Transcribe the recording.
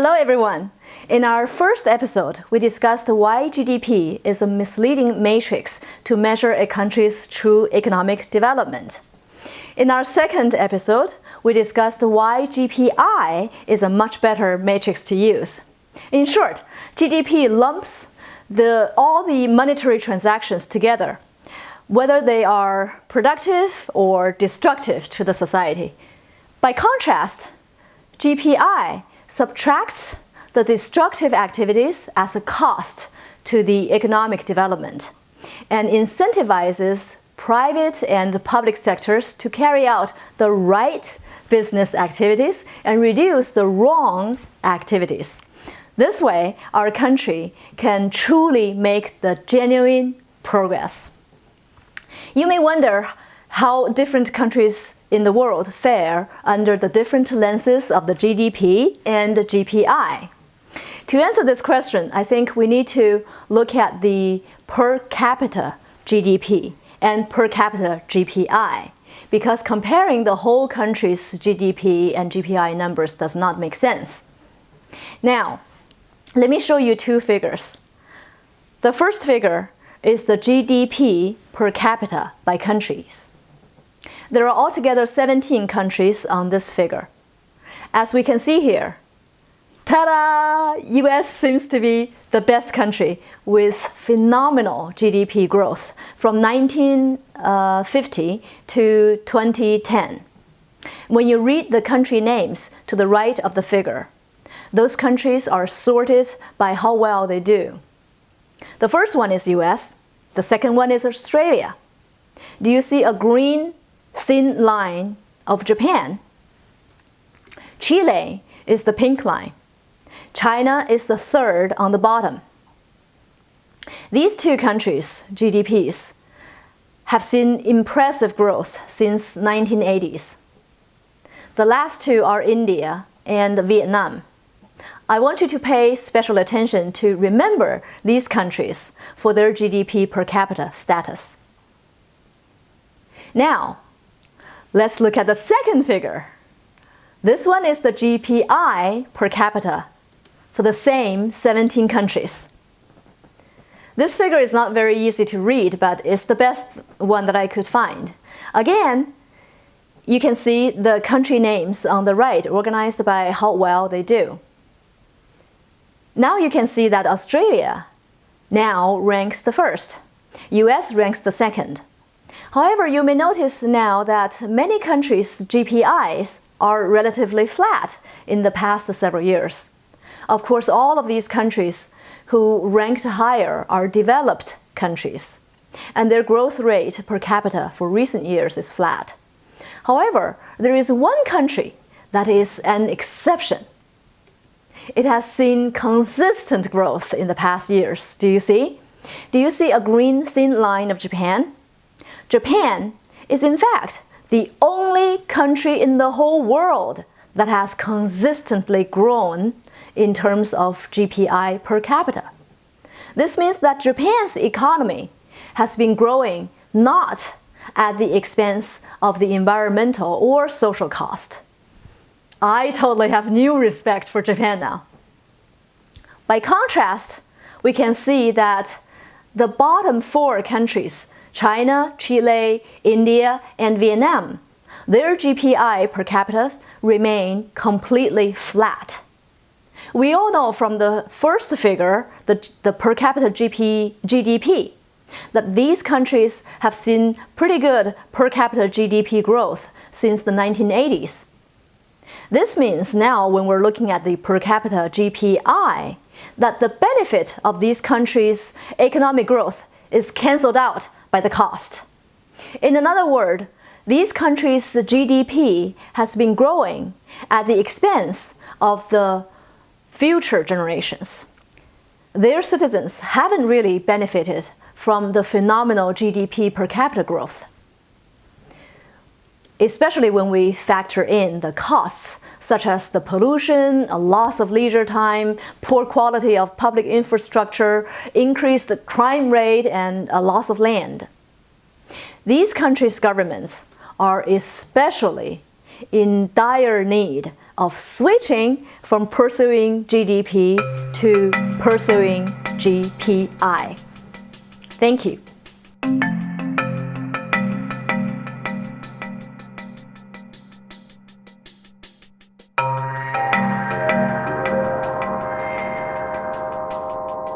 Hello everyone! In our first episode, we discussed why GDP is a misleading matrix to measure a country's true economic development. In our second episode, we discussed why GPI is a much better matrix to use. In short, GDP lumps all the monetary transactions together, whether they are productive or destructive to the society. By contrast, GPI subtracts the destructive activities as a cost to the economic development and incentivizes private and public sectors to carry out the right business activities and reduce the wrong activities. This way, our country can truly make the genuine progress. You may wonder how different countries in the world fare under the different lenses of the GDP and the GPI. To answer this question, I think we need to look at the per capita GDP and per capita GPI, because comparing the whole country's GDP and GPI numbers does not make sense. Now, let me show you two figures. The first figure is the GDP per capita by countries. There are altogether 17 countries on this figure. As we can see here, ta-da! US seems to be the best country with phenomenal GDP growth from 1950 to 2010. When you read the country names to the right of the figure, those countries are sorted by how well they do. The first one is US. The second one is Australia. Do you see a green thin line of Japan? Chile is the pink line. China is the third on the bottom. These two countries' GDPs have seen impressive growth since 1980s. The last two are India and Vietnam. I want you to pay special attention to remember these countries for their GDP per capita status. Now, let's look at the second figure. This one is the GPI per capita for the same 17 countries. This figure is not very easy to read, but it's the best one that I could find. Again, you can see the country names on the right organized by how well they do. Now you can see that Australia now ranks the first. US ranks the second. However, you may notice now that many countries' GPIs are relatively flat in the past several years. Of course, all of these countries who ranked higher are developed countries, and their growth rate per capita for recent years is flat. However, there is one country that is an exception. It has seen consistent growth in the past years. Do you see? Do you see a green thin line of Japan? Japan is in fact the only country in the whole world that has consistently grown in terms of GPI per capita. This means that Japan's economy has been growing not at the expense of the environmental or social cost. I totally have new respect for Japan now. By contrast, we can see that the bottom four countries, China, Chile, India, and Vietnam, their GPI per capita remain completely flat. We all know from the first figure, the per capita GDP, that these countries have seen pretty good per capita GDP growth since the 1980s. This means now when we're looking at the per capita GPI, that the benefit of these countries' economic growth is canceled out by the cost. In another word, these countries' GDP has been growing at the expense of the future generations. Their citizens haven't really benefited from the phenomenal GDP per capita growth, especially when we factor in the costs such as the pollution, a loss of leisure time, poor quality of public infrastructure, increased crime rate, and a loss of land. These countries' governments are especially in dire need of switching from pursuing GDP to pursuing GPI. Thank you.